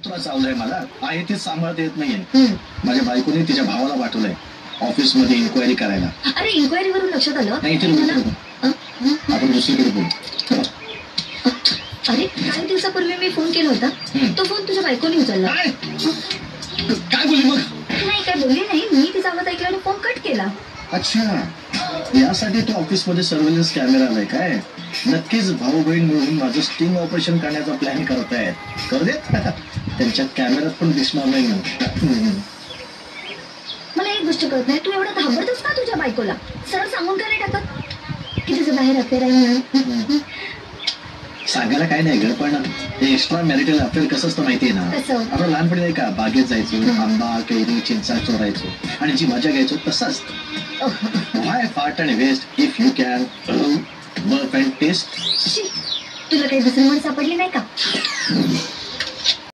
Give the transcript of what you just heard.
तुला चावलंय मला आहे ते सांभाळता येत नाहीये. माझ्या बायकोने तिच्या भावाला पाठवलंय ऑफिस मध्ये इन्क्वायरी करायला. अरे इन्क्वायरी वरून लक्षात आलं नाही इथे आपण दुसरीकडे बोलू. अरे काही दिवसापूर्वी मी फोन केला होता तो फोन तुझ्या बायकोने उचलला. काय बोलली मग? नाही काय बोलली नाही मी तिचा आवाज ऐकला आणि फोन कट केला. अच्छा यासाठी तो ऑफिस मध्ये सर्व्हेलन्स कॅमेरा आलाय काय? नक्कीच भाऊ बहीण मिळून माझं स्टिंग ऑपरेशन करण्याचा प्लॅन करतायत. करू देत त्यांच्या कॅमेऱ्यात पण दिसणार नाही. मला एक गोष्ट कळत नाही तू एवढा घाबरतोस का तुझ्या बायकोला? सरळ सांगून का नाही टाकत की तुझं बाहेर अफेअर आहे म्हणून? सांगायला काय नाही ग पण ते एक्स्ट्रा मॅरिटल अफेअर कसं असतं माहितीये ना? आपण लहानपणी नाही का बागेत जायचो आंबा कैरी चिंचा चोरायचो आणि जी मजा घ्यायचो तसं असतं. Why fat and waste if you can barf and taste. तुला काही दुसरी म्हण सापडली नाही का?